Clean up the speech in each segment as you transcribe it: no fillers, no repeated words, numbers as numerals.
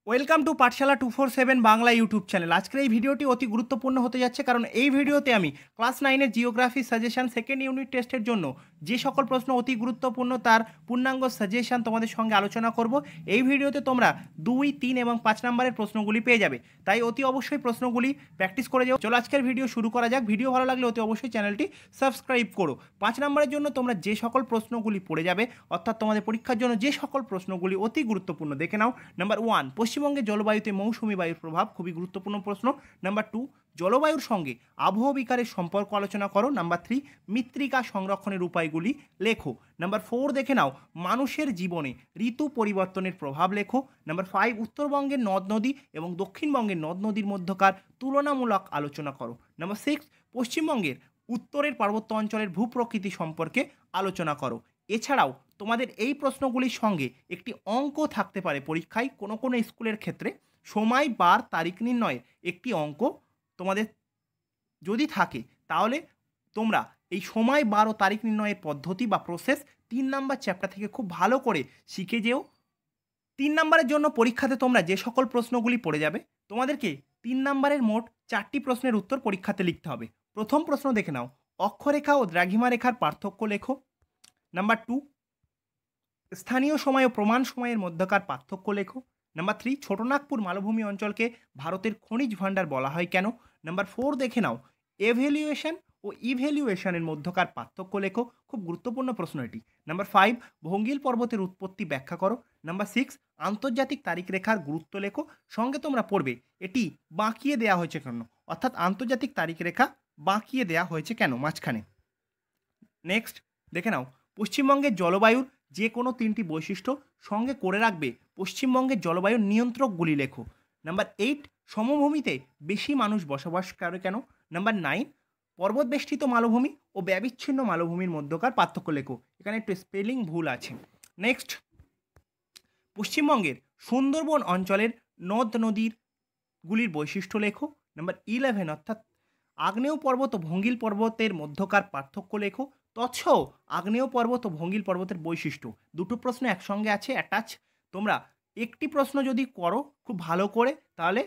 Welcome to Pathsala 247 Bangla YouTube channel. আজকের এই ভিডিওটি অতি গুরুত্বপূর্ণ হতে যাচ্ছে, কারণ এই ভিডিওতে আমি ক্লাস 9-এর জিওগ্রাফি সাজেশন সেকেন্ড ইউনিট টেস্টের জন্য যে সকল প্রশ্ন অতি গুরুত্বপূর্ণ তার পূর্ণাঙ্গ সাজেশন তোমাদের সঙ্গে আলোচনা করব। এই ভিডিওতে তোমরা 2, 3 এবং 5 নম্বরের প্রশ্নগুলি পেয়ে যাবে, তাই অতি অবশ্যই প্রশ্নগুলি প্র্যাকটিস করে যাও। চলো আজকের ভিডিও শুরু করা যাক। ভিডিও ভালো লাগলে অতি অবশ্যই চ্যানেলটি সাবস্ক্রাইব করো। 5 নম্বরের জন্য তোমরা যে সকল প্রশ্নগুলি পড়ে যাবে, অর্থাৎ তোমাদের পরীক্ষার জন্য যে সকল প্রশ্নগুলি অতি গুরুত্বপূর্ণ, দেখে নাও। নাম্বার 1, পশ্চিমবঙ্গের জলবায়ুতে মৌসুমী বায়ুর প্রভাব, খুবই গুরুত্বপূর্ণ প্রশ্ন। নাম্বার 2, জলবায়ুর সঙ্গে আবহাওয়া বিকারের সম্পর্ক আলোচনা করো। নাম্বার 3, মৃত্তিকা সংরক্ষণের উপায়গুলি লেখো। নাম্বার 4, দেখে নাও মানুষের জীবনে ঋতু পরিবর্তনের প্রভাব লেখো। নাম্বার 5, উত্তরবঙ্গের নদ নদী এবং দক্ষিণবঙ্গের নদ নদীর মধ্যকার তুলনামূলক আলোচনা করো। নাম্বার 6, পশ্চিমবঙ্গের উত্তরের পার্বত্য অঞ্চলের ভূপ্রকৃতি সম্পর্কে আলোচনা করো। এছাড়াও তোমাদের এই প্রশ্নগুলির সঙ্গে একটি অঙ্ক থাকতে পারে পরীক্ষায়, কোনো কোনো স্কুলের ক্ষেত্রে সময়, বার, তারিখ নির্ণয়ের একটি অঙ্ক তোমাদের যদি থাকে, তাহলে তোমরা এই সময়, বার ও তারিখ নির্ণয়ের পদ্ধতি বা প্রসেস 3 নাম্বার চ্যাপ্টার থেকে খুব ভালো করে শিখে যেও। 3 নাম্বারের জন্য পরীক্ষাতে তোমরা যে সকল প্রশ্নগুলি পড়ে যাবে, তোমাদেরকে 3 নাম্বারের মোট 4টি প্রশ্নের উত্তর পরীক্ষাতে লিখতে হবে। প্রথম প্রশ্ন দেখে নাও, অক্ষরেখা ও দ্রাঘিমা রেখার পার্থক্য লেখো। নাম্বার 2, স্থানীয় সময় ও প্রমাণ সময়ের মধ্যকার পার্থক্য লেখো। নাম্বার 3, ছোটনাগপুর মালভূমি অঞ্চলকে ভারতের খনিজ ভাণ্ডার বলা হয় কেন। নাম্বার 4, দেখে নাও এভ্যালুয়েশন ও ইভ্যালুয়েশনের মধ্যকার পার্থক্য লেখো। খুব গুরুত্বপূর্ণ প্রশ্ন এটি। নাম্বার 5, ভঙ্গিল পর্বতের উৎপত্তি ব্যাখ্যা করো। নাম্বার 6, আন্তর্জাতিক তারিখ রেখার গুরুত্ব লেখো। সঙ্গে তোমরা পড়বে এটি বাঁকিয়ে দেওয়া হয়েছে কেন, অর্থাৎ আন্তর্জাতিক তারিখ রেখা বাঁকিয়ে দেওয়া হয়েছে কেন মাঝখানে। নেক্সট দেখে নাও, পশ্চিমবঙ্গের জলবায়ুর যে কোনো 3টি বৈশিষ্ট্য সঙ্গে করে রাখবে পশ্চিমবঙ্গের জলবায়ুর নিয়ন্ত্রকগুলি লেখো। নাম্বার 8, সমভূমিতে বেশি মানুষ বসবাস করে কেন। নাম্বার 9, পর্বতবেষ্টিত মালভূমি ও ব্যবিচ্ছিন্ন মালভূমির মধ্যকার পার্থক্য লেখো। এখানে একটু স্পেলিং ভুল আছে। নেক্সট, পশ্চিমবঙ্গের সুন্দরবন অঞ্চলের নদ নদীগুলির বৈশিষ্ট্য লেখো। নাম্বার 11, অর্থাৎ আগ্নেয় পর্বত ও ভঙ্গিল পর্বতের মধ্যকার পার্থক্য লেখো। তৎসহ আগ্নেয় পর্বত ও ভঙ্গিল পর্বতের বৈশিষ্ট্য, দুটো প্রশ্ন একসঙ্গে আছে অ্যাটাচ। তোমরা একটি প্রশ্ন যদি করো খুব ভালো করে, তাহলে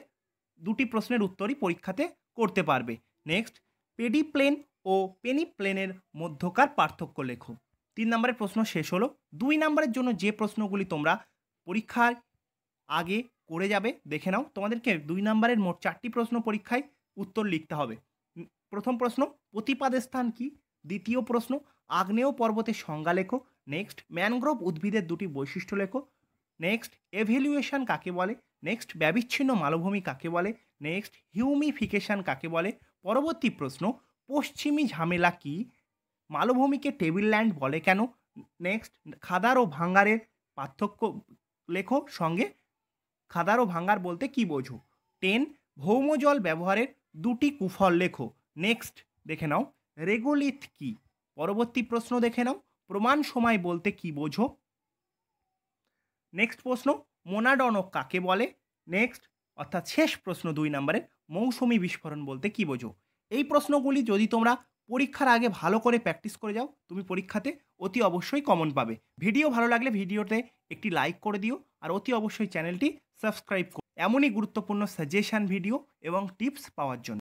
দুটি প্রশ্নের উত্তরই পরীক্ষাতে করতে পারবে। নেক্সট, পেডিপ্লেন ও পেনিপ্লেনের মধ্যকার পার্থক্য লেখো। 3 নম্বরের প্রশ্ন শেষ হলো। 2 নম্বরের জন্য যে প্রশ্নগুলি তোমরা পরীক্ষার আগে করে যাবে, দেখে নাও। তোমাদেরকে 2 নম্বরের মোট 4টি প্রশ্ন পরীক্ষায় উত্তর লিখতে হবে। প্রথম প্রশ্ন, প্রতিপাদ স্থান কি। দ্বিতীয় প্রশ্ন, আগ্নেয় পর্বতের সংজ্ঞা লেখো। নেক্সট, ম্যানগ্রোভ উদ্ভিদের 2টি বৈশিষ্ট্য লেখো। নেক্সট, এভ্যালুয়েশন কাকে বলে। নেক্সট, ব্যবিচ্ছিন্ন মালভূমি কাকে বলে। নেক্সট, হিউমিফিকেশন কাকে বলে। পরবর্তী প্রশ্ন, পশ্চিমী ঝামেলা কি। মালভূমিকে টেবিল ল্যান্ড বলে কেন। নেক্সট, খাদার ও ভাঙ্গারের পার্থক্য লেখো। সঙ্গে খাদার ও ভাঙ্গার বলতে কি বোঝো। 10, ভৌমজল ব্যবহারের 2টি কুফল লেখো। নেক্সট দেখে নাও, রেগোলিথ কি। পরবর্তী প্রশ্ন দেখে নাও, প্রমাণ সময় বলতে কি বোঝো। নেক্সট প্রশ্ন, মোনাডনক কাকে বলে। নেক্সট, অর্থাৎ শেষ প্রশ্ন 2 নম্বরের, মৌসুমী বিস্ফোরণ বলতে কি বোঝো। এই প্রশ্নগুলি যদি তোমরা পরীক্ষার আগে ভালো করে প্র্যাকটিস করে যাও, তুমি পরীক্ষাতে অতি অবশ্যই কমন পাবে। ভিডিও ভালো লাগলে ভিডিওতে একটি লাইক করে দিও, আর অতি অবশ্যই চ্যানেলটি সাবস্ক্রাইব করো এমনই গুরুত্বপূর্ণ সাজেশন ভিডিও এবং টিপস পাওয়ার জন্য।